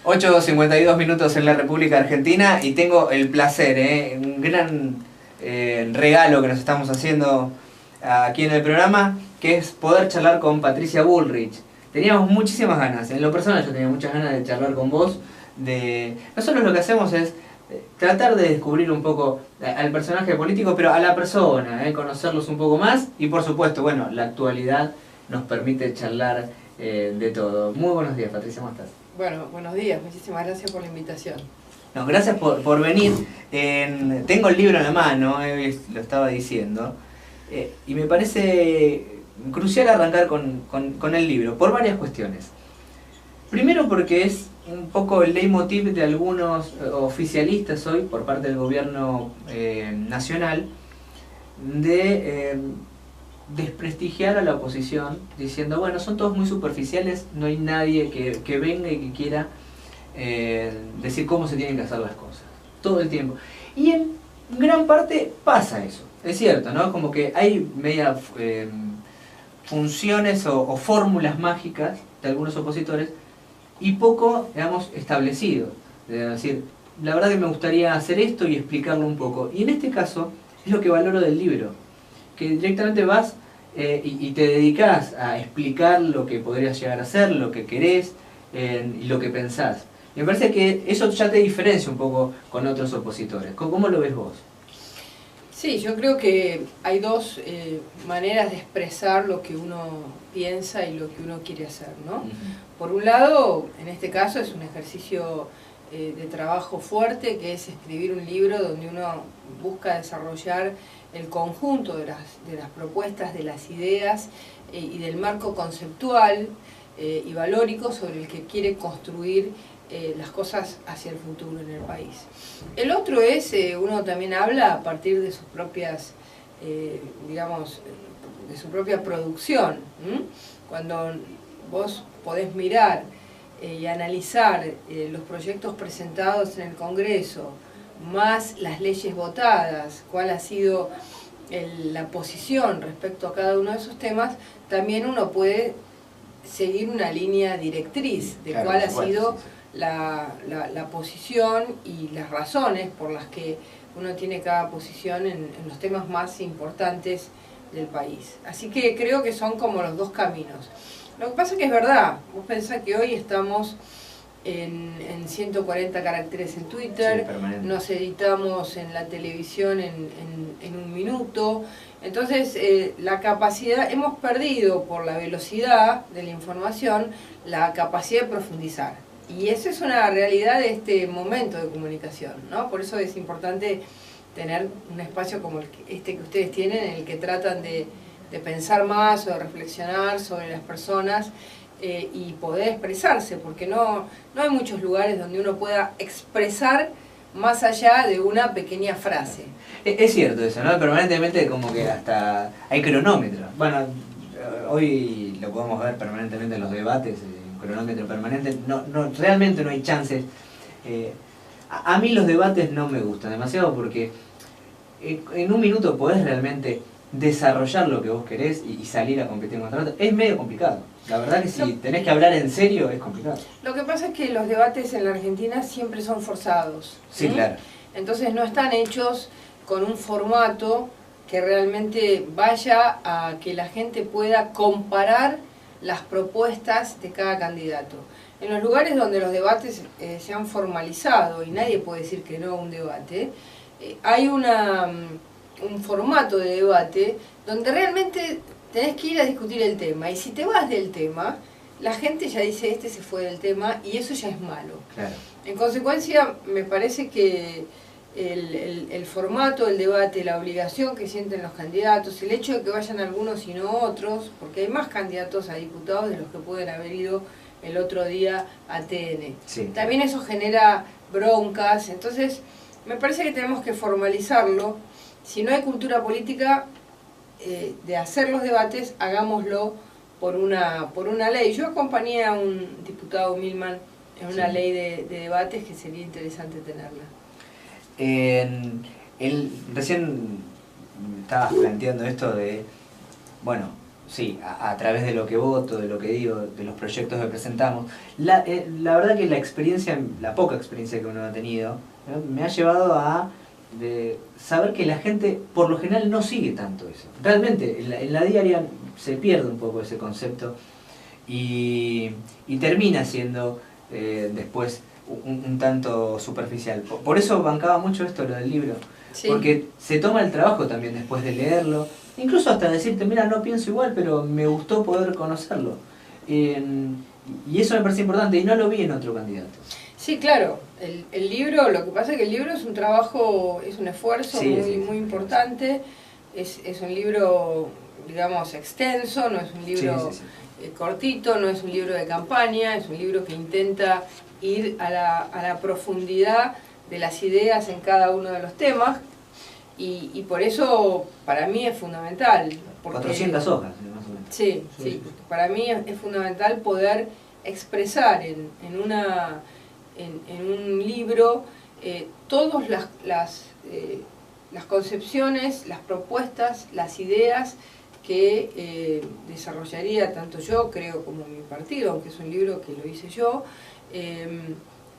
8:52 en la República Argentina y tengo el placer, un gran regalo que nos estamos haciendo aquí en el programa, que es poder charlar con Patricia Bullrich. Teníamos muchísimas ganas, en lo personal yo tenía muchas ganas de charlar con vos. Nosotros lo que hacemos es tratar de descubrir un poco al personaje político, pero a la persona, conocerlos un poco más y por supuesto, bueno, la actualidad nos permite charlar de todo. Muy buenos días, Patricia, ¿cómo estás? Bueno, buenos días, muchísimas gracias por la invitación. No, gracias por venir. Tengo el libro en la mano, lo estaba diciendo, y me parece crucial arrancar con el libro, por varias cuestiones. Primero porque es un poco el leitmotiv de algunos oficialistas hoy, por parte del gobierno nacional, de desprestigiar a la oposición, diciendo, bueno, son todos muy superficiales, no hay nadie que venga y que quiera decir cómo se tienen que hacer las cosas, todo el tiempo. Y en gran parte pasa eso, es cierto, ¿no? Como que hay media funciones o fórmulas mágicas de algunos opositores y poco, digamos, establecido. Es decir, la verdad que me gustaría hacer esto y explicarlo un poco. Y en este caso es lo que valoro del libro, que directamente vas y te dedicas a explicar lo que podrías llegar a hacer, lo que querés y lo que pensás. Me parece que eso ya te diferencia un poco con otros opositores. ¿Cómo lo ves vos? Sí, yo creo que hay dos maneras de expresar lo que uno piensa y lo que uno quiere hacer, ¿no? Por un lado, en este caso es un ejercicio de trabajo fuerte, que es escribir un libro donde uno busca desarrollar el conjunto de las propuestas, de las ideas y del marco conceptual y valórico sobre el que quiere construir las cosas hacia el futuro en el país. El otro es, uno también habla a partir de sus propias, digamos, de su propia producción. Cuando vos podés mirar y analizar los proyectos presentados en el Congreso, más las leyes votadas, cuál ha sido la posición respecto a cada uno de esos temas, también uno puede seguir una línea directriz de claro, cuál ha sido la posición y las razones por las que uno tiene cada posición en los temas más importantes del país. Así que creo que son como los dos caminos. Lo que pasa es que es verdad, vos pensás que hoy estamos en 140 caracteres en Twitter, sí, nos editamos en la televisión en un minuto, entonces la capacidad, hemos perdido por la velocidad de la información la capacidad de profundizar. Y eso es una realidad de este momento de comunicación, ¿no? Por eso es importante tener un espacio como este que ustedes tienen, en el que tratan de pensar más o de reflexionar sobre las personas y poder expresarse, porque no hay muchos lugares donde uno pueda expresar más allá de una pequeña frase. Es cierto eso, ¿no? Permanentemente como que hasta hay cronómetros. Bueno, hoy lo podemos ver permanentemente en los debates, cronómetro permanente, realmente no hay chances. A mí los debates no me gustan demasiado porque en un minuto podés realmente desarrollar lo que vos querés y salir a competir contra otro. Es medio complicado. La verdad que si tenés que hablar en serio es complicado. Lo que pasa es que los debates en la Argentina siempre son forzados. Sí, claro. Entonces no están hechos con un formato que realmente vaya a que la gente pueda comparar las propuestas de cada candidato. En los lugares donde los debates se han formalizado, y nadie puede decir que no a un debate, hay un formato de debate donde realmente tenés que ir a discutir el tema, y si te vas del tema, la gente ya dice, este se fue del tema, y eso ya es malo. Claro. En consecuencia, me parece que el formato del debate, la obligación que sienten los candidatos, el hecho de que vayan algunos y no otros, porque hay más candidatos a diputados de los que pueden haber ido el otro día a TN. Sí. También eso genera broncas, entonces me parece que tenemos que formalizarlo. Si no hay cultura política de hacer los debates, hagámoslo por una ley. Yo acompañé a un diputado Milman en una ley de debates que sería interesante tenerla. Recién estabas planteando esto de, bueno, sí, a través de lo que voto, de lo que digo, de los proyectos que presentamos. La verdad que la experiencia, la poca experiencia que uno ha tenido, ¿no?, me ha llevado a saber que la gente por lo general no sigue tanto eso. Realmente en la diaria se pierde un poco ese concepto y termina siendo después un tanto superficial. Por eso bancaba mucho esto, lo del libro. Sí. Porque se toma el trabajo también después de leerlo, incluso hasta decirte, mira, no pienso igual, pero me gustó poder conocerlo. Y eso me parece importante y no lo vi en otro candidato. Sí, claro. El libro, lo que pasa es que el libro es un trabajo, es un esfuerzo muy importante. Es un libro, digamos, extenso, no es un libro cortito, no es un libro de campaña, es un libro que intenta ir a la profundidad de las ideas en cada uno de los temas y por eso para mí es fundamental. Porque, 400 hojas, más o menos. Sí, para mí es fundamental poder expresar en un libro todas las concepciones, las propuestas, las ideas que desarrollaría tanto yo, creo, como mi partido, aunque es un libro que lo hice yo,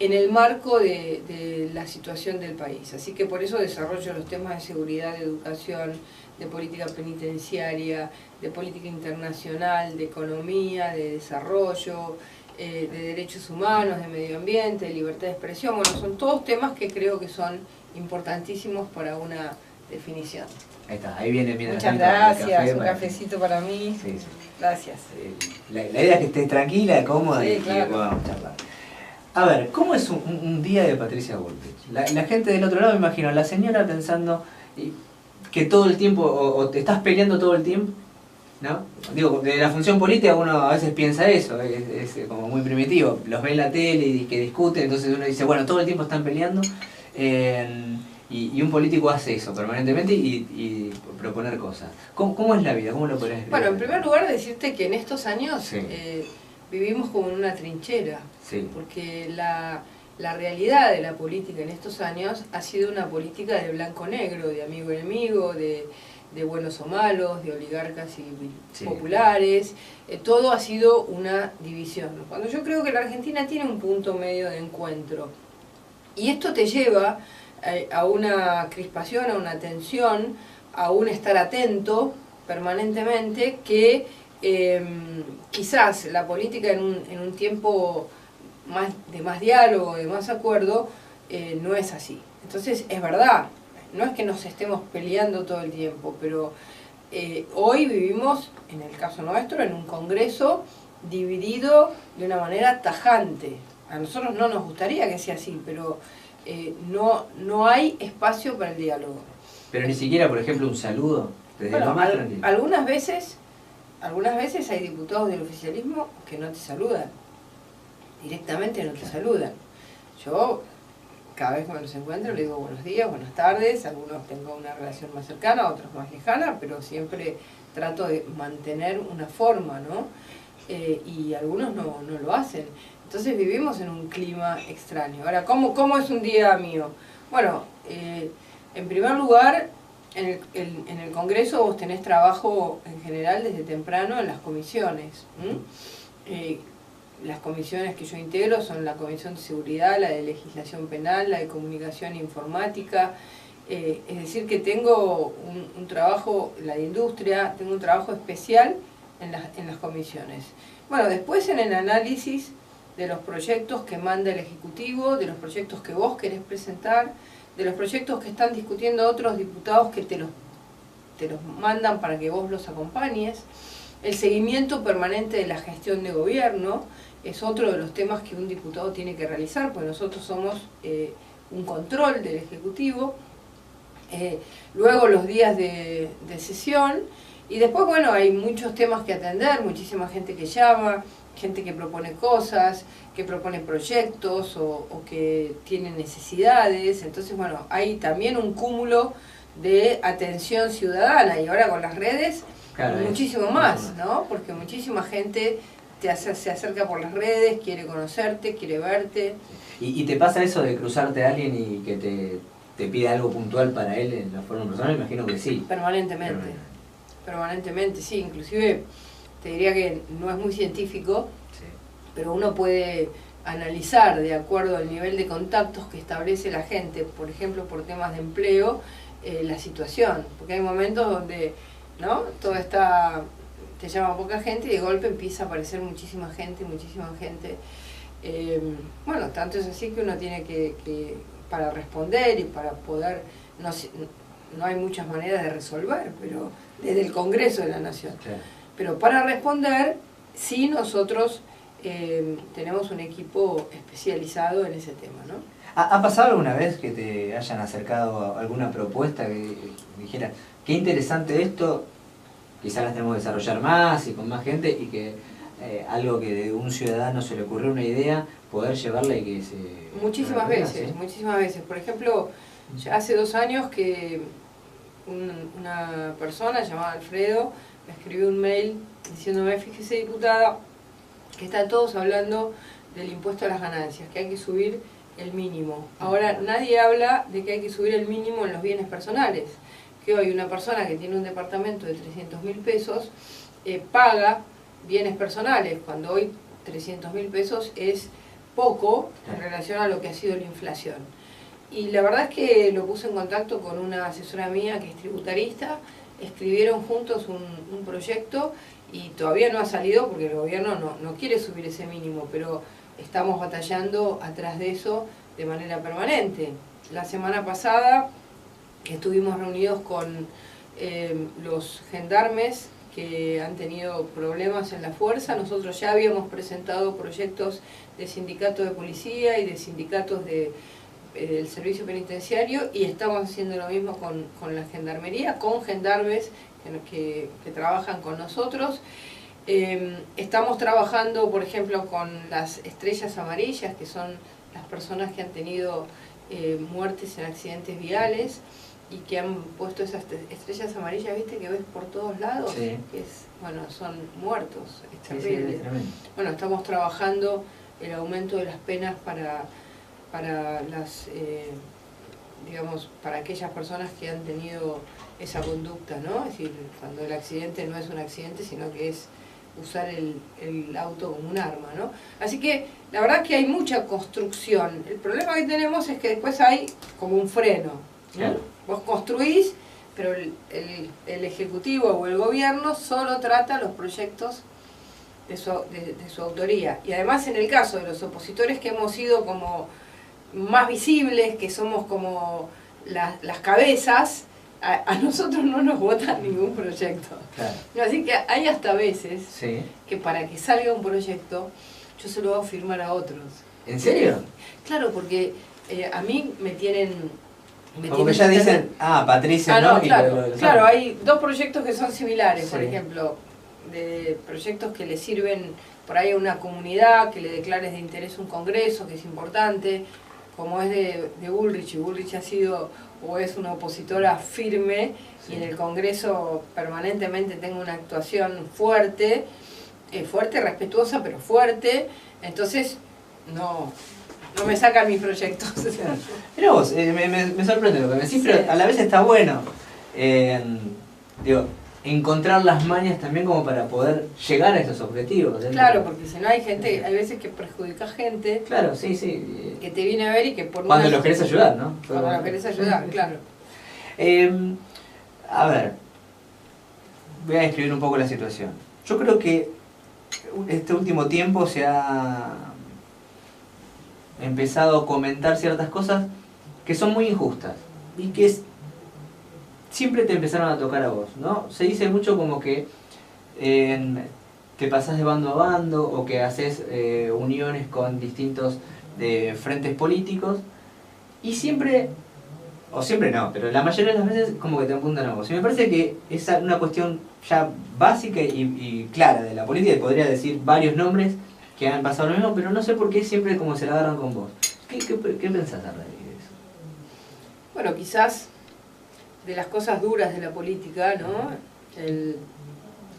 en el marco de la situación del país. Así que por eso desarrollo los temas de seguridad, de educación, de política penitenciaria, de política internacional, de economía, de desarrollo, de derechos humanos, de medio ambiente, de libertad de expresión. Bueno, son todos temas que creo que son importantísimos para una definición. Ahí está, ahí viene. Muchas gracias, un cafecito para mí. Sí. Gracias. La idea es que estés tranquila, cómoda y claro, que podamos charlar. A ver, ¿cómo es un día de Patricia Bullrich? La gente del otro lado, me imagino, la señora pensando que todo el tiempo, o te estás peleando todo el tiempo, ¿no? Digo, de la función política uno a veces piensa eso, es como muy primitivo. Los ve en la tele y que discuten, entonces uno dice, bueno, todo el tiempo están peleando. Y un político hace eso permanentemente y proponer cosas. ¿Cómo es la vida? ¿Cómo lo podrías describir? Bueno, en primer lugar decirte que en estos años vivimos como en una trinchera, porque la realidad de la política en estos años ha sido una política de blanco-negro, de amigo-enemigo, de buenos o malos, de oligarcas y populares. Todo ha sido una división. Cuando yo creo que la Argentina tiene un punto medio de encuentro, y esto te lleva a una crispación, a una tensión, a un estar atento permanentemente, que quizás la política en un tiempo de más diálogo, de más acuerdo, no es así. Entonces, es verdad, no es que nos estemos peleando todo el tiempo, pero hoy vivimos, en el caso nuestro, en un Congreso dividido de una manera tajante. A nosotros no nos gustaría que sea así, pero no hay espacio para el diálogo. Pero ni siquiera, por ejemplo, un saludo. Bueno, algunas veces hay diputados del oficialismo que no te saludan. Directamente no te saludan. Yo, cada vez que me los encuentro, le digo buenos días, buenas tardes. Algunos tengo una relación más cercana, otros más lejana, pero siempre trato de mantener una forma, ¿no? Y algunos no lo hacen. Entonces vivimos en un clima extraño. Ahora, ¿cómo es un día mío? Bueno, en primer lugar, en el Congreso vos tenés trabajo en general desde temprano en las comisiones. Las comisiones que yo integro son la Comisión de Seguridad, la de Legislación Penal, la de Comunicación Informática. Es decir, que tengo un trabajo, la de Industria, tengo un trabajo especial en las comisiones. Bueno, después en el análisis de los proyectos que manda el Ejecutivo, de los proyectos que vos querés presentar, de los proyectos que están discutiendo otros diputados que te los mandan para que vos los acompañes. El seguimiento permanente de la gestión de gobierno es otro de los temas que un diputado tiene que realizar, porque nosotros somos un control del Ejecutivo. Luego los días de sesión, y después, bueno, hay muchos temas que atender, muchísima gente que llama, gente que propone cosas, que propone proyectos o que tiene necesidades. Entonces, bueno, hay también un cúmulo de atención ciudadana, y ahora con las redes, muchísimo más, ¿no? Porque muchísima gente se acerca por las redes, quiere conocerte, quiere verte. ¿Y te pasa eso de cruzarte a alguien y que te pide algo puntual para él en la forma personal? Me imagino que sí. Permanentemente. permanentemente, sí, inclusive te diría que no es muy científico, Sí. pero uno puede analizar de acuerdo al nivel de contactos que establece la gente, por ejemplo, por temas de empleo, la situación, porque hay momentos donde, ¿no? Todo está, te llama poca gente y de golpe empieza a aparecer muchísima gente. Bueno, tanto es así que uno tiene que para responder y para poder, no hay muchas maneras de resolver, pero desde el Congreso de la Nación. Claro. Pero para responder, sí nosotros tenemos un equipo especializado en ese tema, ¿no? ¿Ha pasado alguna vez que te hayan acercado alguna propuesta que dijera, qué interesante esto, quizás las tenemos que desarrollar más y con más gente, y que algo que de un ciudadano se le ocurrió una idea, poder llevarla y que se... Muchísimas veces, ¿sí? muchísimas veces. Por ejemplo, ya hace 2 años que una persona llamada Alfredo me escribió un mail diciéndome, fíjese diputada, que están todos hablando del impuesto a las ganancias, que hay que subir el mínimo. Ahora nadie habla de que hay que subir el mínimo en los bienes personales, que hoy una persona que tiene un departamento de 300.000 pesos paga bienes personales, cuando hoy 300.000 pesos es poco en relación a lo que ha sido la inflación. Y la verdad es que lo puse en contacto con una asesora mía que es tributarista, escribieron juntos un proyecto y todavía no ha salido porque el gobierno no quiere subir ese mínimo, pero estamos batallando atrás de eso de manera permanente. La semana pasada estuvimos reunidos con los gendarmes que han tenido problemas en la fuerza. Nosotros ya habíamos presentado proyectos de sindicato de policía y de sindicatos del servicio penitenciario, y estamos haciendo lo mismo con la gendarmería, con gendarmes que trabajan con nosotros. Estamos trabajando, por ejemplo, con las estrellas amarillas, que son las personas que han tenido muertes en accidentes viales y que han puesto esas estrellas amarillas, ¿viste? Que ves por todos lados, sí. Que es, bueno, son muertos, es Sí, terrible. sí, es tremendo. Bueno, estamos trabajando el aumento de las penas para las, digamos, para aquellas personas que han tenido esa conducta, ¿no? Es decir, cuando el accidente no es un accidente, sino que es usar el auto como un arma, ¿no? Así que la verdad que hay mucha construcción. El problema que tenemos es que después hay como un freno, ¿no? Claro. Vos construís, pero el Ejecutivo o el Gobierno solo trata los proyectos de su autoría. Y además, en el caso de los opositores, que hemos sido como más visibles, que somos como las cabezas, a nosotros no nos votan ningún proyecto. Claro. Así que hay hasta veces Sí. que para que salga un proyecto yo se lo hago firmar a otros. ¿En serio? Claro, porque a mí me tienen... Como que ya dicen, Patricia, no, ¿no? claro, Y claro, hay 2 proyectos que son similares, por Sí. ejemplo, de proyectos que le sirven por ahí a una comunidad, que le declares de interés un congreso, que es importante, como es de Bullrich, y Bullrich ha sido o es una opositora firme, Sí. y en el Congreso permanentemente tengo una actuación fuerte, respetuosa, pero fuerte, entonces no me sacan mis proyectos. Mirá vos, me sorprende lo que me decís, Sí. pero a la vez está bueno, digo, encontrar las mañas también como para poder llegar a esos objetivos. Claro, porque si no hay gente, hay veces que perjudica gente, Claro, sí, sí. que te viene a ver y que por Cuando los querés ayudar, ¿no? Cuando los querés ayudar, claro. A ver, voy a describir un poco la situación. Yo creo que este último tiempo se ha empezado a comentar ciertas cosas que son muy injustas y que siempre te empezaron a tocar a vos, ¿no? Se dice mucho como que te pasás de bando a bando o que haces uniones con distintos frentes políticos y siempre, o siempre no, pero la mayoría de las veces como que te apuntan a vos. Y me parece que es una cuestión ya básica y clara de la política, y podría decir varios nombres que han pasado lo mismo, pero no sé por qué siempre como se la agarran con vos. ¿Qué pensás a raíz de eso? Bueno, quizás de las cosas duras de la política, ¿no?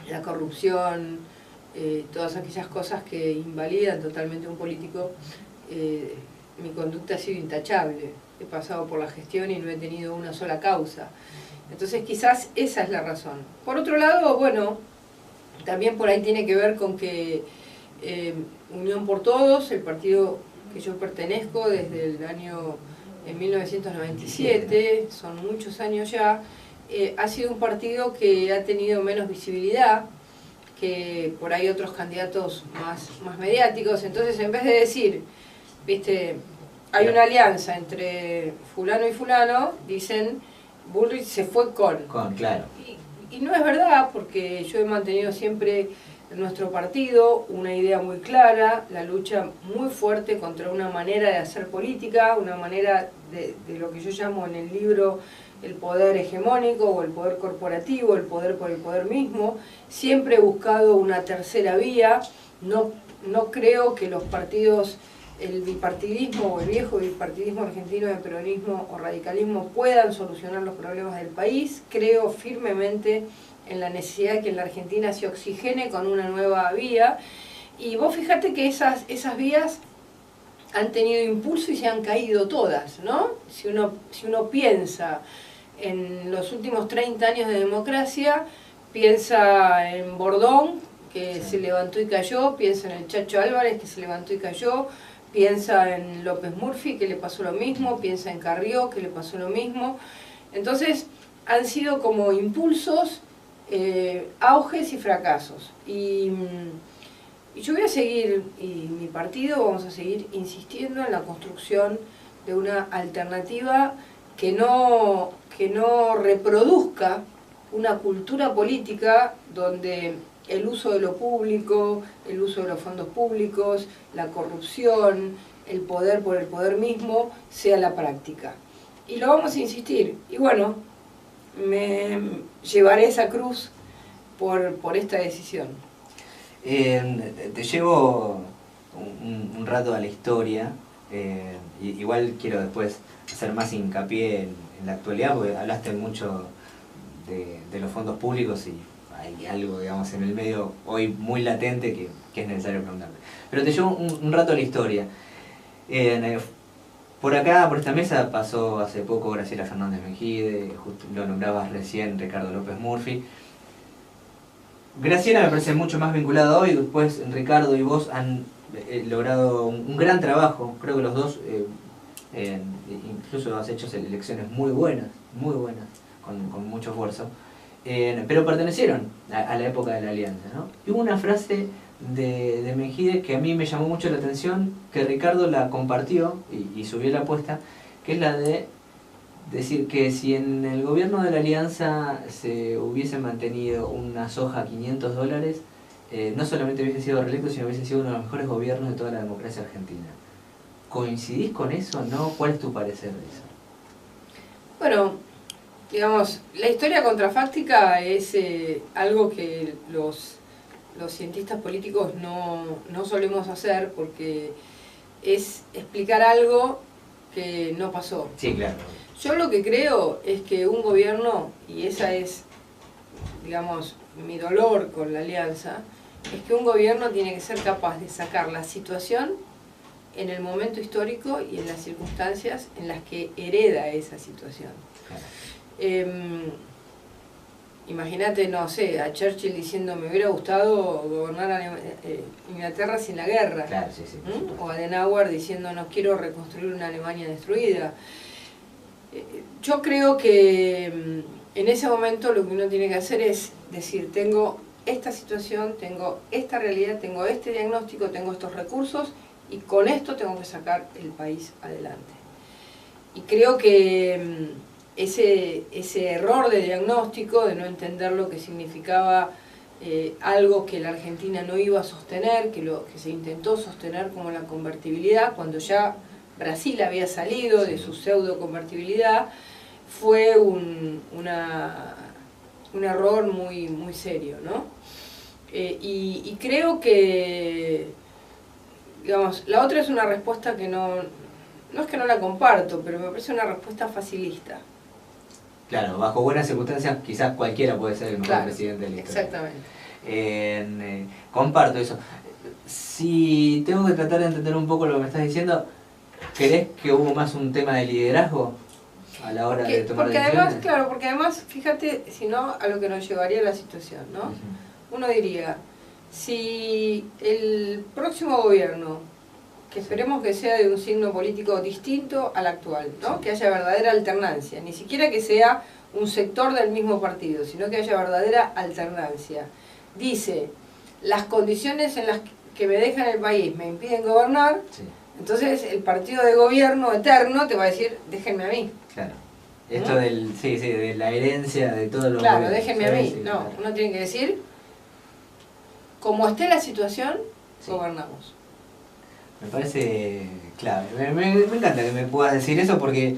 La corrupción, todas aquellas cosas que invalidan totalmente a un político, mi conducta ha sido intachable. He pasado por la gestión y no he tenido una sola causa. Entonces quizás esa es la razón. Por otro lado, bueno, también por ahí tiene que ver con que Unión por Todos, el partido que yo pertenezco desde el año 1997, son muchos años ya, ha sido un partido que ha tenido menos visibilidad que por ahí otros candidatos más mediáticos. Entonces, en vez de decir, viste, hay una alianza entre fulano y fulano, dicen, Bullrich se fue con. Claro. Y no es verdad, porque yo he mantenido siempre en nuestro partido una idea muy clara, la lucha muy fuerte contra una manera de hacer política, una manera de lo que yo llamo en el libro el poder hegemónico o el poder corporativo, el poder por el poder mismo. Siempre he buscado una tercera vía, no creo que los partidos, el bipartidismo o el viejo bipartidismo argentino de peronismo o radicalismo puedan solucionar los problemas del país. Creo firmemente en la necesidad de que en la Argentina se oxigene con una nueva vía. Y vos fíjate que esas vías han tenido impulso y se han caído todas, ¿no? Si uno piensa en los últimos 30 años de democracia, piensa en Bordón, que se levantó y cayó, piensa en el Chacho Álvarez, que se levantó y cayó, piensa en López Murphy, que le pasó lo mismo, piensa en Carrió, que le pasó lo mismo. Entonces, han sido como impulsos, auges y fracasos. Y yo voy a seguir, y mi partido vamos a seguir insistiendo en la construcción de una alternativa que no reproduzca una cultura política donde el uso de lo público, el uso de los fondos públicos, la corrupción, el poder por el poder mismo, sea la práctica. Y lo vamos a insistir. Y bueno, me llevaré esa cruz por esta decisión. Te llevo un rato a la historia, igual quiero después hacer más hincapié en la actualidad, porque hablaste mucho de los fondos públicos y hay algo, digamos, en el medio hoy muy latente que es necesario preguntarte. Pero te llevo un rato a la historia. Por acá, por esta mesa, pasó hace poco Graciela Fernández Mejide, justo lo nombrabas recién Ricardo López Murphy. Graciela me parece mucho más vinculada hoy, después Ricardo y vos han logrado un gran trabajo, creo que los dos, incluso has hecho elecciones muy buenas, con mucho esfuerzo, pero pertenecieron a la época de la alianza, ¿no? Y hubo una frase de Mejide que a mí me llamó mucho la atención, que Ricardo la compartió y subió la apuesta, que es la de decir que si en el gobierno de la alianza se hubiese mantenido una soja a $500, no solamente hubiese sido reelecto, sino hubiese sido uno de los mejores gobiernos de toda la democracia argentina. ¿Coincidís con eso o no? ¿Cuál es tu parecer de eso? Bueno, digamos, la historia contrafáctica es algo que los cientistas políticos no solemos hacer, porque es explicar algo que no pasó. Sí, claro. Yo lo que creo es que un gobierno, y esa es, digamos, mi dolor con la alianza, es que un gobierno tiene que ser capaz de sacar la situación en el momento histórico y en las circunstancias en las que hereda esa situación. Imagínate, no sé, a Churchill diciendo me hubiera gustado gobernar Inglaterra sin la guerra. Claro, sí. O Adenauer diciendo no quiero reconstruir una Alemania destruida. Yo creo que en ese momento lo que uno tiene que hacer es decir, tengo esta situación, tengo esta realidad, tengo este diagnóstico, tengo estos recursos y con esto tengo que sacar el país adelante. Y creo que ese error de diagnóstico, de no entender lo que significaba algo que la Argentina no iba a sostener, que se intentó sostener como la convertibilidad, cuando ya Brasil había salido de su pseudo convertibilidad, fue un error muy serio, ¿no? Y creo que, digamos, la otra es una respuesta que no es que no la comparto, pero me parece una respuesta facilista. Claro, bajo buenas circunstancias quizás cualquiera puede ser el mejor presidente de la historia. Exactamente. Comparto eso. Si tengo que tratar de entender un poco lo que me estás diciendo, ¿crees que hubo más un tema de liderazgo? a la hora de tomar porque decisiones. además, claro, porque además, fíjate, si no, a lo que nos llevaría la situación, ¿no? Uno diría, si el próximo gobierno, que esperemos que sea de un signo político distinto al actual, ¿no? Que haya verdadera alternancia, ni siquiera que sea un sector del mismo partido, sino que haya verdadera alternancia. Dice, las condiciones en las que me dejan el país me impiden gobernar, entonces el partido de gobierno eterno te va a decir, déjenme a mí. Claro. Esto del, de la herencia de todos los Claro, gobiernos. déjenme a mí. Sí, no, claro. uno tiene que decir, como esté la situación, gobernamos. Me parece clave. Me encanta que me puedas decir eso porque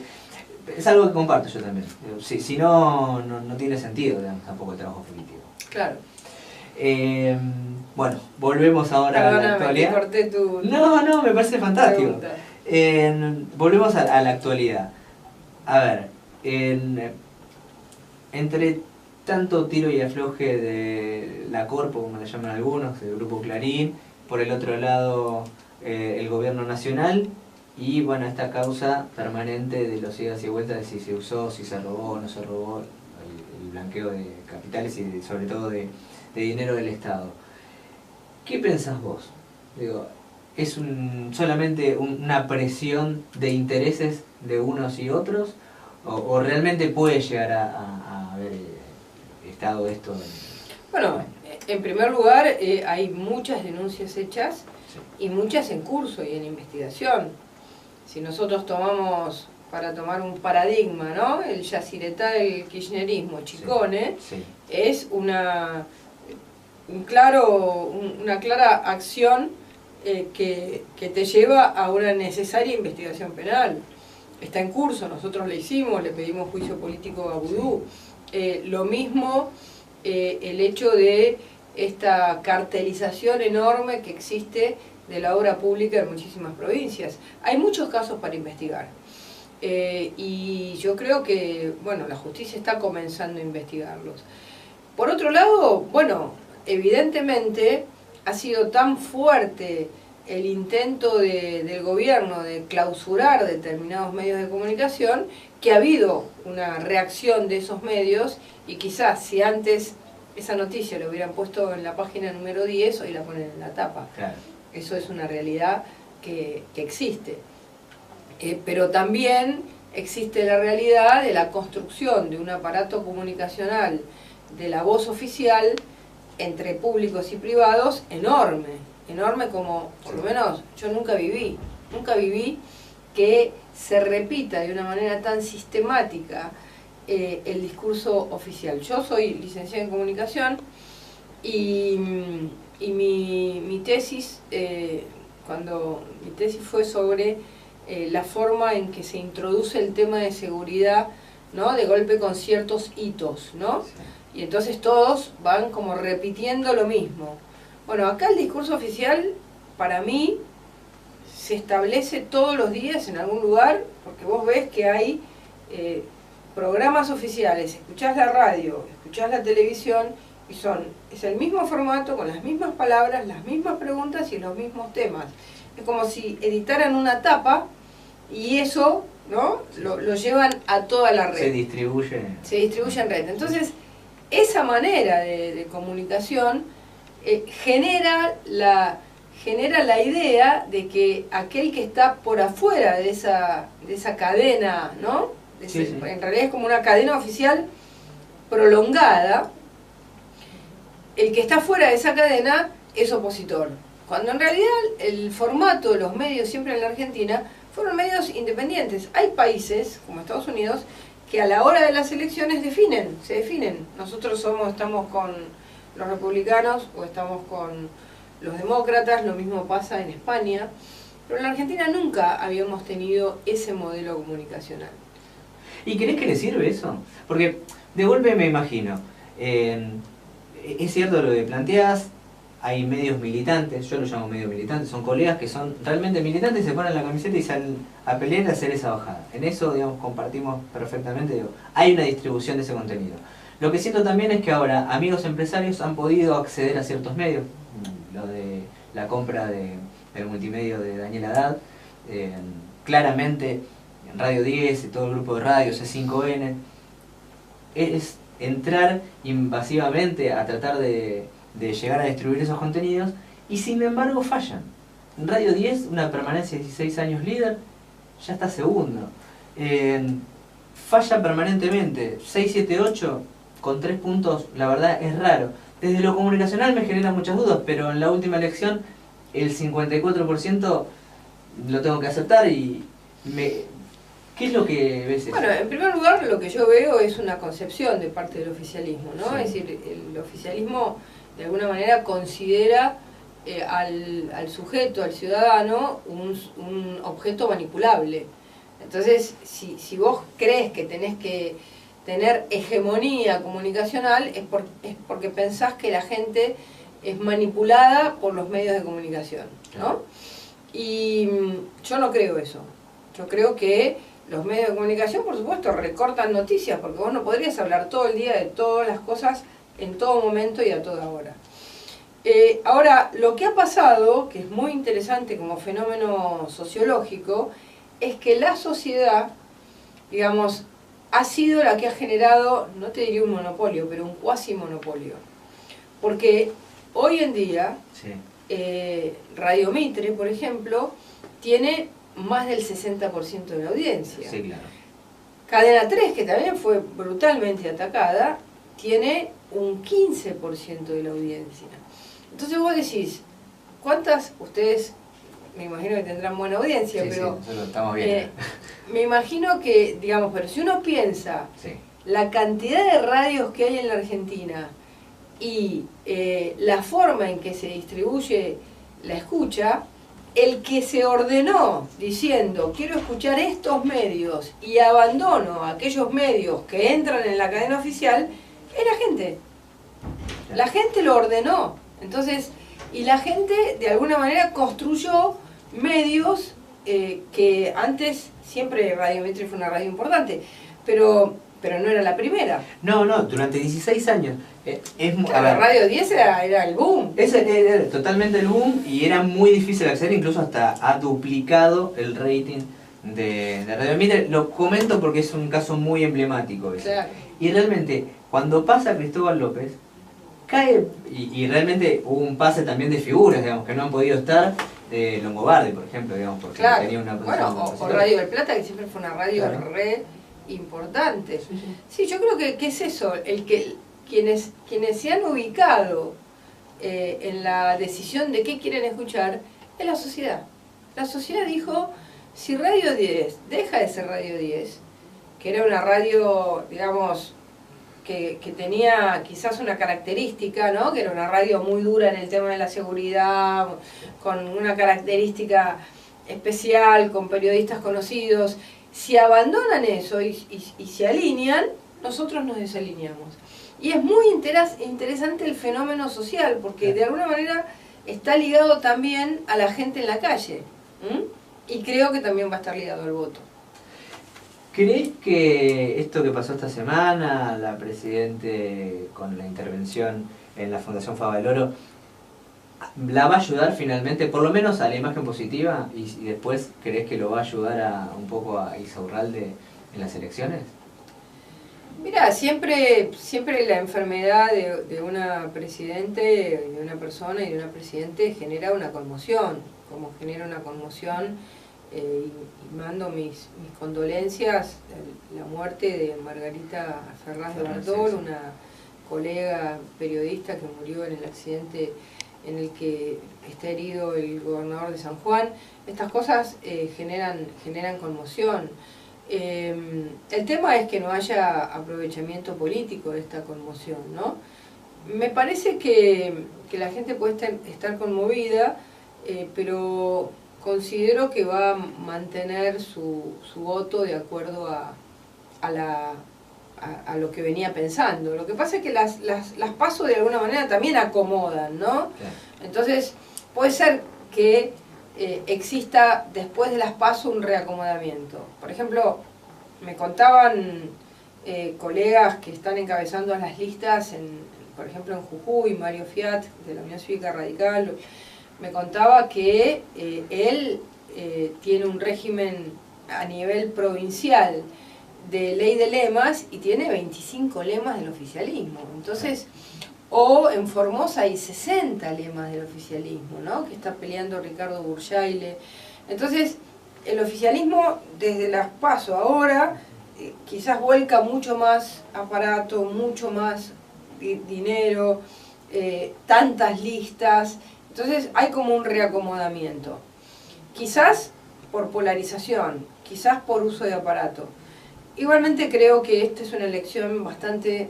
es algo que comparto yo también. Si no, no tiene sentido, digamos, tampoco el trabajo político. Claro. Bueno, volvemos ahora a la actualidad. Te corté tu... No, me parece fantástico. Pregunta. Volvemos a la actualidad. A ver, entre tanto tiro y afloje de la Corpo, como le llaman algunos, del Grupo Clarín, por el otro lado el gobierno nacional, y bueno, esta causa permanente de los idas y vueltas de si se usó, si se robó o no se robó, el blanqueo de capitales y sobre todo de dinero del Estado. ¿Qué pensás vos? Digo, ¿es solamente una presión de intereses de unos y otros? ¿O realmente puede llegar a haber estado esto? Bueno, en primer lugar, hay muchas denuncias hechas y muchas en curso y en investigación. Si nosotros tomamos, para tomar un paradigma, ¿no? El yacyretá del kirchnerismo, Chicone, es una clara acción que te lleva a una necesaria investigación penal. Está en curso, nosotros le hicimos, le pedimos juicio político a Vudú. Lo mismo el hecho de esta cartelización enorme que existe de la obra pública en muchísimas provincias. Hay muchos casos para investigar. Y yo creo que, bueno, la justicia está comenzando a investigarlos. Por otro lado, bueno, evidentemente ha sido tan fuerte el intento del gobierno de clausurar determinados medios de comunicación que ha habido una reacción de esos medios y quizás si antes esa noticia la hubieran puesto en la página número 10, hoy la ponen en la tapa. Claro. Eso es una realidad que existe. Pero también existe la realidad de la construcción de un aparato comunicacional de la voz oficial entre públicos y privados enorme, enorme como por lo menos yo nunca viví que se repita de una manera tan sistemática el discurso oficial. Yo soy licenciada en comunicación y mi tesis, mi tesis fue sobre la forma en que se introduce el tema de seguridad, ¿no? De golpe con ciertos hitos, ¿no? Y entonces todos van como repitiendo lo mismo. Bueno, acá el discurso oficial, para mí, se establece todos los días en algún lugar, porque vos ves que hay programas oficiales, escuchás la radio, escuchás la televisión, y es el mismo formato, con las mismas palabras, las mismas preguntas y los mismos temas. Es como si editaran una tapa y eso, ¿no? Lo llevan a toda la red. Se distribuye en red. Entonces, esa manera de comunicación genera la idea de que aquel que está por afuera de esa cadena, ¿no? En realidad es como una cadena oficial prolongada. El que está fuera de esa cadena es opositor. Cuando en realidad el formato de los medios siempre en la Argentina fueron medios independientes. Hay países, como Estados Unidos, que a la hora de las elecciones se definen. Nosotros estamos con los republicanos o estamos con los demócratas, lo mismo pasa en España. Pero en la Argentina nunca habíamos tenido ese modelo comunicacional. ¿Y crees que le sirve eso? Porque de golpe me imagino, es cierto lo que planteás, hay medios militantes, yo los llamo medios militantes, son colegas que son realmente militantes, se ponen la camiseta y salen a pelear y a hacer esa bajada. En eso, digamos, compartimos perfectamente, digo, hay una distribución de ese contenido. Lo que siento también es que ahora amigos empresarios han podido acceder a ciertos medios, lo de la compra del multimedio de Daniel Haddad, claramente Radio 10 y todo el grupo de radio, C5N, es entrar invasivamente a tratar de llegar a distribuir esos contenidos y sin embargo fallan. En Radio 10, una permanencia de 16 años líder, ya está segundo. Falla permanentemente, 6, 7, 8 con 3 puntos, la verdad es raro. Desde lo comunicacional me genera muchas dudas, pero en la última elección el 54% lo tengo que aceptar y ¿qué es lo que ves? Bueno, en primer lugar lo que yo veo es una concepción de parte del oficialismo, ¿no? Sí. Es decir, el oficialismo de alguna manera considera al sujeto, al ciudadano, un objeto manipulable. Entonces, si vos crees que tenés que tener hegemonía comunicacional, es porque pensás que la gente es manipulada por los medios de comunicación, ¿no? Y yo no creo eso. Yo creo que los medios de comunicación, por supuesto, recortan noticias, porque vos no podrías hablar todo el día de todas las cosas en todo momento y a toda hora. Ahora, lo que ha pasado, que es muy interesante como fenómeno sociológico, es que la sociedad, digamos, ha sido la que ha generado, no te diría un monopolio, pero un cuasi monopolio. Porque hoy en día, Sí. Radio Mitre, por ejemplo, tiene más del 60% de la audiencia. Sí, claro. Cadena 3, que también fue brutalmente atacada, tiene un 15% de la audiencia. Entonces vos decís, ¿cuántas? Ustedes me imagino que tendrán buena audiencia, Sí, pero sí, nosotros estamos bien. me imagino que, digamos, pero si uno piensa Sí. la cantidad de radios que hay en la Argentina y la forma en que se distribuye la escucha, el que se ordenó diciendo quiero escuchar estos medios y abandono aquellos medios que entran en la cadena oficial, es la gente. La gente lo ordenó. Entonces, y la gente de alguna manera construyó medios que antes, siempre Radio Mitre fue una radio importante, pero no era la primera. No, durante 16 años. Claro, Radio 10 era el boom. Ese era totalmente el boom y era muy difícil acceder, incluso hasta ha duplicado el rating de Radio Mitre. Lo comento porque es un caso muy emblemático ese. Claro. Y realmente, cuando pasa Cristóbal López, cae, y realmente hubo un pase también de figuras, digamos, que no han podido estar, Longobardi, por ejemplo, digamos, porque Claro. tenía una posición Bueno, o opositora. Radio del Plata, que siempre fue una radio Claro. re importante. Sí, sí. Sí, yo creo que es eso, el que quienes se han ubicado en la decisión de qué quieren escuchar es la sociedad. La sociedad dijo, si Radio 10 deja de ser Radio 10, que era una radio, digamos, que tenía quizás una característica, ¿no? Que era una radio muy dura en el tema de la seguridad, con una característica especial, con periodistas conocidos. Si abandonan eso y se alinean, nosotros nos desalineamos. Y es muy interesante el fenómeno social, porque de alguna manera está ligado también a la gente en la calle. Y creo que también va a estar ligado al voto. ¿Crees que esto que pasó esta semana, la Presidente con la intervención en la Fundación Favaloro, la va a ayudar finalmente, por lo menos a la imagen positiva, y después crees que lo va a ayudar un poco a Insaurralde en las elecciones? Mira, siempre la enfermedad de una presidente, de una persona y de una presidente genera una conmoción, como genera una conmoción. Y mando mis condolencias a la muerte de Margarita Ferraz de Bartol, una colega periodista que murió en el accidente en el que está herido el gobernador de San Juan. Estas cosas generan conmoción. El tema es que no haya aprovechamiento político de esta conmoción, ¿no? Me parece que la gente puede estar conmovida, pero considero que va a mantener su voto de acuerdo a lo que venía pensando. Lo que pasa es que las PASO de alguna manera también acomodan, ¿no? Entonces, puede ser que exista después de las PASO un reacomodamiento. Por ejemplo, me contaban colegas que están encabezando las listas, por ejemplo en Jujuy, Mario Fiat, de la Unión Cívica Radical, me contaba que él tiene un régimen a nivel provincial de ley de lemas y tiene 25 lemas del oficialismo. Entonces, o en Formosa hay 60 lemas del oficialismo, ¿no? Que está peleando Ricardo Burjaile. Entonces, el oficialismo desde las PASO ahora quizás vuelca mucho más aparato, mucho más dinero, tantas listas. Entonces hay como un reacomodamiento. Quizás por polarización, quizás por uso de aparato. Igualmente creo que esta es una elección bastante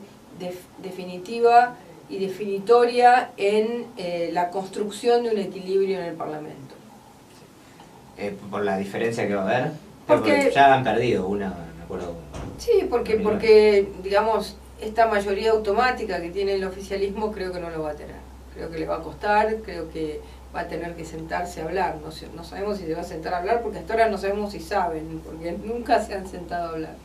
definitiva y definitoria en la construcción de un equilibrio en el Parlamento. Por la diferencia que va a haber, porque ya han perdido una, me acuerdo. Sí, porque digamos, esta mayoría automática que tiene el oficialismo creo que no lo va a tener. Creo que le va a costar, creo que va a tener que sentarse a hablar. No sabemos si se va a sentar a hablar, porque hasta ahora no sabemos si saben, porque nunca se han sentado a hablar.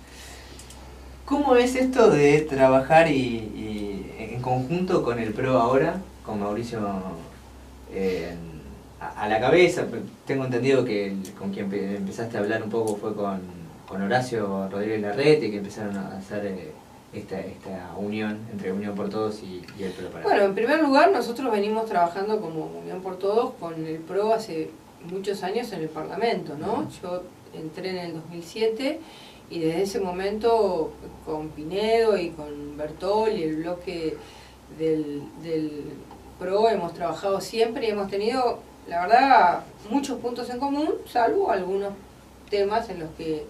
¿Cómo es esto de trabajar y en conjunto con el PRO ahora, con Mauricio a la cabeza? Tengo entendido que con quien empezaste a hablar un poco fue con Horacio Rodríguez Larrete, que empezaron a hacer esta unión entre Unión por Todos y el PRO. Bueno, en primer lugar, nosotros venimos trabajando como Unión por Todos con el PRO hace muchos años en el Parlamento, ¿no? Yo entré en el 2007 y desde ese momento con Pinedo y con Bertol y el bloque del PRO hemos trabajado siempre y hemos tenido, la verdad, muchos puntos en común, salvo algunos temas en los que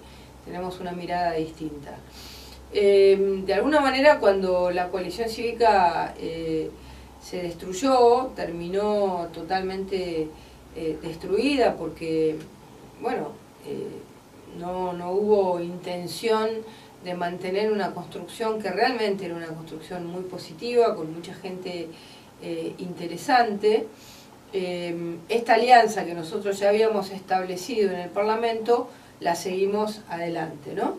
tenemos una mirada distinta. De alguna manera, cuando la coalición cívica se destruyó, terminó totalmente destruida porque, bueno, no hubo intención de mantener una construcción que realmente era una construcción muy positiva, con mucha gente interesante. Esta alianza que nosotros ya habíamos establecido en el Parlamento, la seguimos adelante, ¿no?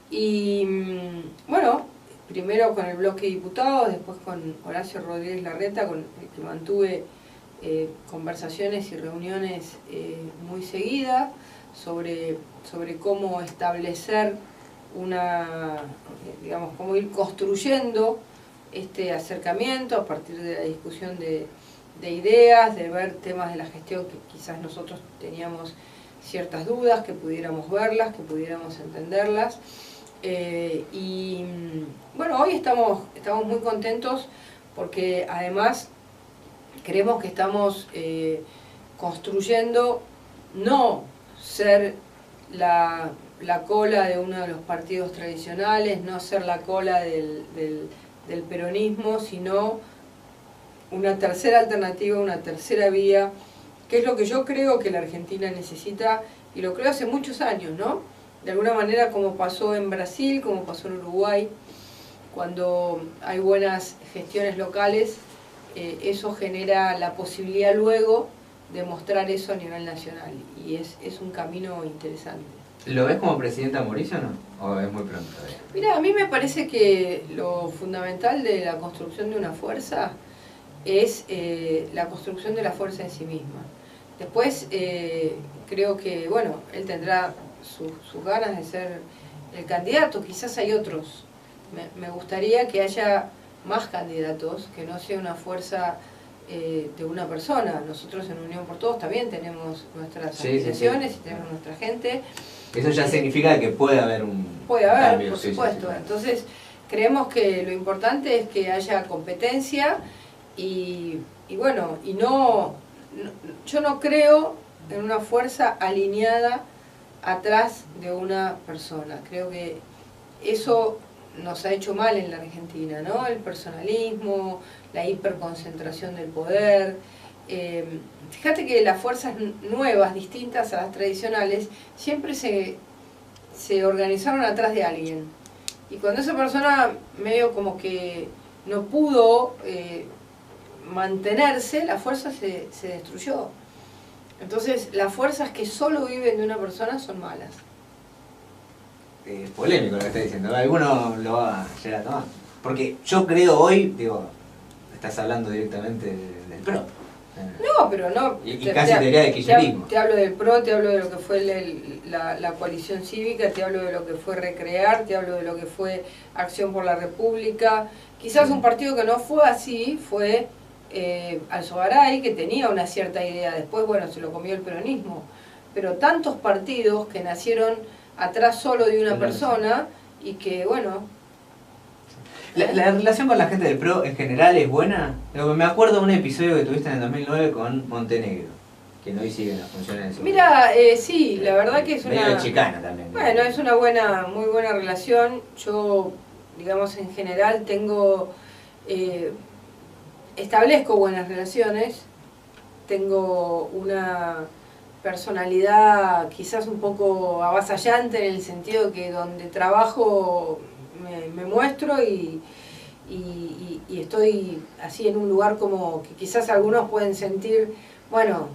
Y bueno, primero con el bloque de diputados, después con Horacio Rodríguez Larreta, con el que mantuve conversaciones y reuniones muy seguidas sobre cómo establecer digamos, cómo ir construyendo este acercamiento a partir de la discusión de ideas, de ver temas de la gestión que quizás nosotros teníamos ciertas dudas, que pudiéramos verlas, que pudiéramos entenderlas. Y bueno, hoy estamos muy contentos porque además creemos que estamos construyendo no ser la cola de uno de los partidos tradicionales, no ser la cola del peronismo, sino una tercera alternativa, una tercera vía, que es lo que yo creo que la Argentina necesita, y lo creo hace muchos años, ¿no? De alguna manera, como pasó en Brasil, como pasó en Uruguay, cuando hay buenas gestiones locales, eso genera la posibilidad luego de mostrar eso a nivel nacional, y es un camino interesante. ¿Lo ves como presidenta Mauricio o no? ¿O es muy pronto todavía? Mira, a mí me parece que lo fundamental de la construcción de una fuerza es la construcción de la fuerza en sí misma. Después, creo que, bueno, él tendrá sus ganas de ser el candidato, quizás hay otros. Me gustaría que haya más candidatos, que no sea una fuerza de una persona. Nosotros en Unión por Todos también tenemos nuestras asociaciones y tenemos nuestra gente. Eso ya significa que puede haber un cambio, por supuesto. Entonces, creemos que lo importante es que haya competencia y bueno, yo no creo en una fuerza alineada atrás de una persona. Creo que eso nos ha hecho mal en la Argentina, ¿no? El personalismo, la hiperconcentración del poder. Fíjate que las fuerzas nuevas, distintas a las tradicionales, siempre se organizaron atrás de alguien. Y cuando esa persona medio como que no pudo mantenerse, la fuerza se destruyó. Entonces, las fuerzas que solo viven de una persona son malas. Es polémico lo que está diciendo, alguno lo va a llegar a tomar. Porque yo creo hoy, digo, estás hablando directamente del PRO. No, pero no. Y casi teoría de kirchnerismo. Te hablo del PRO, te hablo de lo que fue la coalición cívica, te hablo de lo que fue Recrear, te hablo de lo que fue Acción por la República. Quizás un partido que no fue así fue Alzogaray, que tenía una cierta idea. Después, bueno, se lo comió el peronismo. Pero tantos partidos que nacieron atrás solo de una persona y que, bueno... ¿La relación con la gente del PRO en general es buena? Me acuerdo de un episodio que tuviste en el 2009 con Montenegro, que hoy siguen las funciones. Mira, sí, la verdad que es medio una... de chicana también. Bueno, es una buena, muy buena relación. Yo, digamos, en general tengo... establezco buenas relaciones. Tengo una personalidad quizás un poco avasallante en el sentido que donde trabajo me muestro y estoy así en un lugar como que quizás algunos pueden sentir, bueno,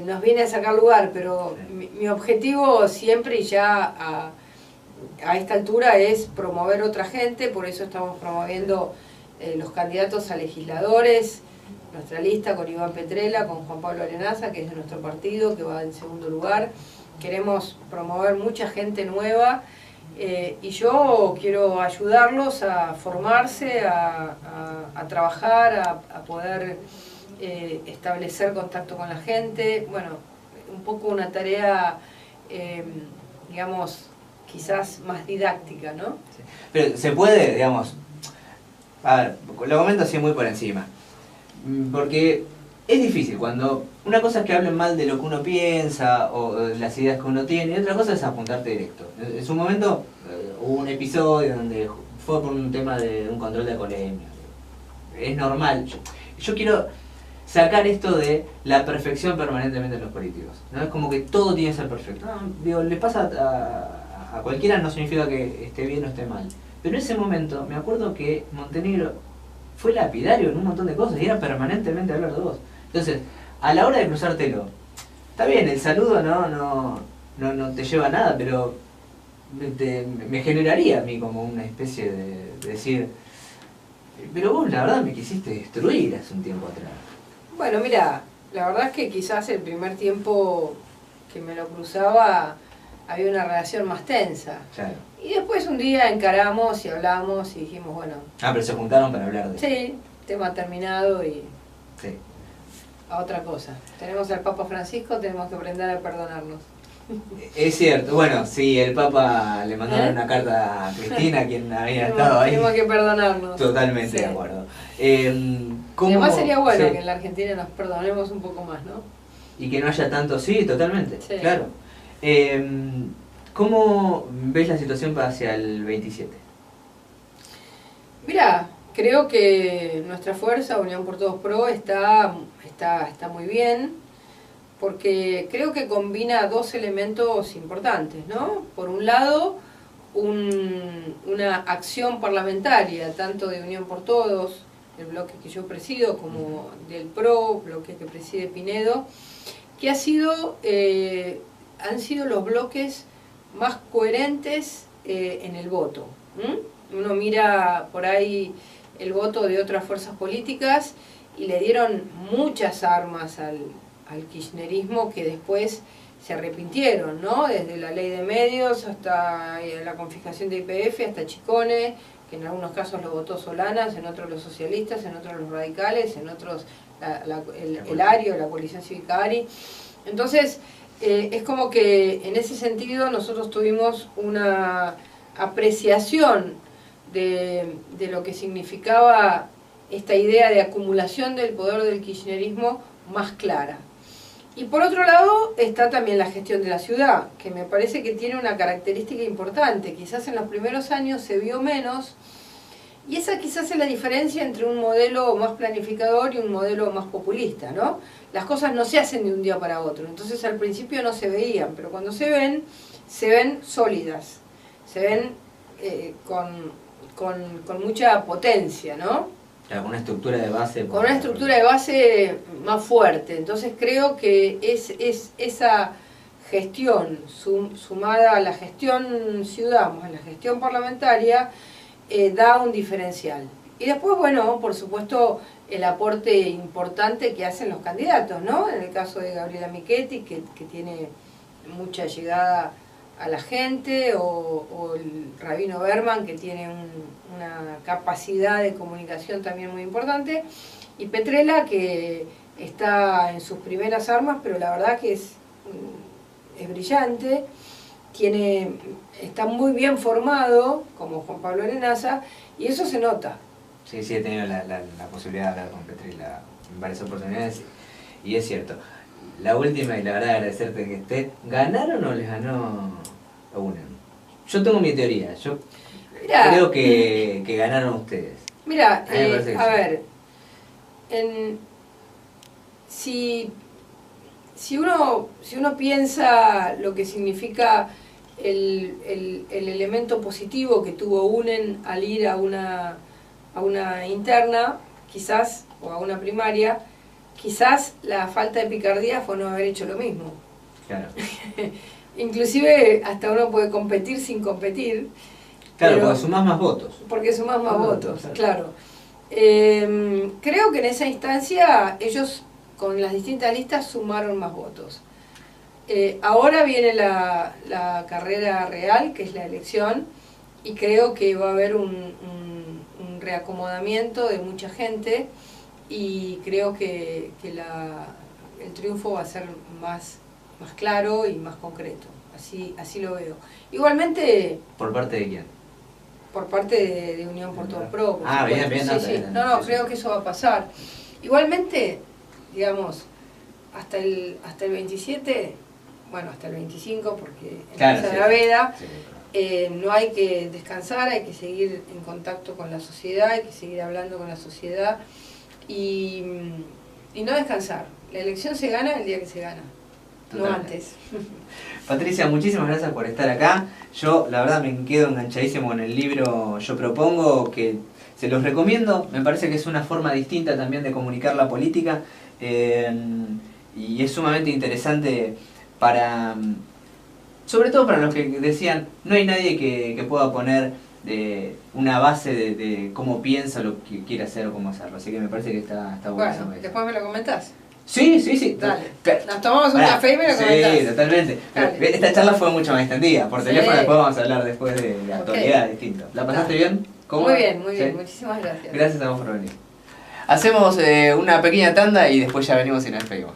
nos viene a sacar lugar, pero mi objetivo siempre y ya a esta altura es promover otra gente, por eso estamos promoviendo los candidatos a legisladores, nuestra lista con Iván Petrella, con Juan Pablo Arenaza, que es de nuestro partido, que va en segundo lugar. Queremos promover mucha gente nueva y yo quiero ayudarlos a formarse, a trabajar, a poder establecer contacto con la gente. Bueno, un poco una tarea, digamos, quizás más didáctica, ¿no? Sí. Pero se puede, digamos, a ver, lo comento así muy por encima. Porque es difícil cuando una cosa es que hablen mal de lo que uno piensa o de las ideas que uno tiene y otra cosa es apuntarte directo. En su momento hubo un episodio donde fue por un tema de un control de alcoholemia. Es normal. Yo quiero sacar esto de la perfección permanentemente en los políticos. ¿No? Es como que todo tiene que ser perfecto. No, digo, le pasa a cualquiera, no significa que esté bien o esté mal. Pero en ese momento me acuerdo que Montenegro fue lapidario en un montón de cosas y era permanentemente hablar de vos. Entonces, a la hora de cruzártelo, está bien, el saludo no te lleva a nada, pero me generaría a mí como una especie de decir, pero vos la verdad me quisiste destruir hace un tiempo atrás. Bueno, mira, la verdad es que quizás el primer tiempo que me lo cruzaba había una relación más tensa. Claro. Y después un día encaramos y hablamos y dijimos, bueno... Ah, pero se juntaron para hablar de eso. Sí, tema terminado y... Sí. A otra cosa. Tenemos al Papa Francisco, tenemos que aprender a perdonarnos. Es cierto, bueno, sí, el Papa le mandaron una carta a Cristina, quien había estado ahí. Tenemos que perdonarnos. Totalmente sí. De acuerdo. Además sería bueno sí. que en la Argentina nos perdonemos un poco más, ¿no? Y que no haya tanto, sí, totalmente, sí. Claro. ¿Cómo ves la situación hacia el 27? Mirá, creo que nuestra fuerza, Unión por Todos Pro, está muy bien, porque creo que combina dos elementos importantes, ¿no? Por un lado, una acción parlamentaria, tanto de Unión por Todos, el bloque que yo presido, como del PRO, bloque que preside Pinedo, que han sido los bloques más coherentes en el voto. Uno mira por ahí el voto de otras fuerzas políticas y le dieron muchas armas al kirchnerismo que después se arrepintieron, ¿no? Desde la ley de medios hasta la confiscación de YPF, hasta Chicone, que en algunos casos lo votó Solanas, en otros los socialistas, en otros los radicales, en otros el ARI o la coalición cívica ARI. Entonces, es como que en ese sentido nosotros tuvimos una apreciación de lo que significaba esta idea de acumulación del poder del kirchnerismo más clara. Y por otro lado está también la gestión de la ciudad, que me parece que tiene una característica importante. Quizás en los primeros años se vio menos, y esa quizás es la diferencia entre un modelo más planificador y un modelo más populista, ¿no? Las cosas no se hacen de un día para otro, entonces al principio no se veían, pero cuando se ven sólidas, se ven con mucha potencia, ¿no? Con una estructura de base. Con una estructura de base más fuerte. Entonces creo que es esa gestión sumada a la gestión ciudad, a la gestión parlamentaria, da un diferencial. Y después, bueno, por supuesto, el aporte importante que hacen los candidatos, ¿no? En el caso de Gabriela Michetti, que tiene mucha llegada a la gente, o el Rabino Berman, que tiene una capacidad de comunicación también muy importante, y Petrella, que está en sus primeras armas, pero la verdad que es brillante, está muy bien formado, como Juan Pablo Arenaza, y eso se nota. Sí, sí, he tenido la posibilidad de hablar con Petrella en varias oportunidades, y es cierto. La última, y la verdad agradecerte que esté, ¿ganaron o les ganó a UNEM? Yo tengo mi teoría, yo creo que ganaron ustedes. Mira, a ver, si uno piensa lo que significa el elemento positivo que tuvo UNEM al ir a una interna, quizás, o a una primaria, quizás la falta de picardía fue no haber hecho lo mismo. Claro. Inclusive hasta uno puede competir sin competir. Claro, porque sumás más votos. Porque sumás más votos, claro. Creo que en esa instancia ellos con las distintas listas sumaron más votos. Ahora viene la carrera real, que es la elección, y creo que va a haber un reacomodamiento de mucha gente, y creo que el triunfo va a ser más claro y más concreto. Así lo veo. Igualmente... ¿Por parte de quién? Por parte de Unión por Todos Pro. Bien. Sí. No, creo que eso va a pasar. Igualmente, digamos, hasta el 27, bueno, hasta el 25, porque empieza la veda, no hay que descansar, hay que seguir en contacto con la sociedad, hay que seguir hablando con la sociedad y no descansar. La elección se gana el día que se gana. Totalmente. No antes. Patricia, muchísimas gracias por estar acá. Yo, la verdad, me quedo enganchadísimo con el libro. Yo propongo que se los recomiendo. Me parece que es una forma distinta también de comunicar la política. Y es sumamente interesante sobre todo para los que decían, no hay nadie que pueda poner una base de cómo piensa, lo que quiere hacer o cómo hacerlo. Así que me parece que está bueno. Bueno, después me lo comentás. Sí. Dale. Nos tomamos un café y me lo comentás. Sí, totalmente. Esta charla fue mucho más extendida. Por teléfono después vamos a hablar después de la actualidad distinto. ¿La pasaste bien? ¿Cómo? Muy bien. Muchísimas gracias. Gracias a vos por venir. Hacemos una pequeña tanda y después ya venimos y nos despedimos.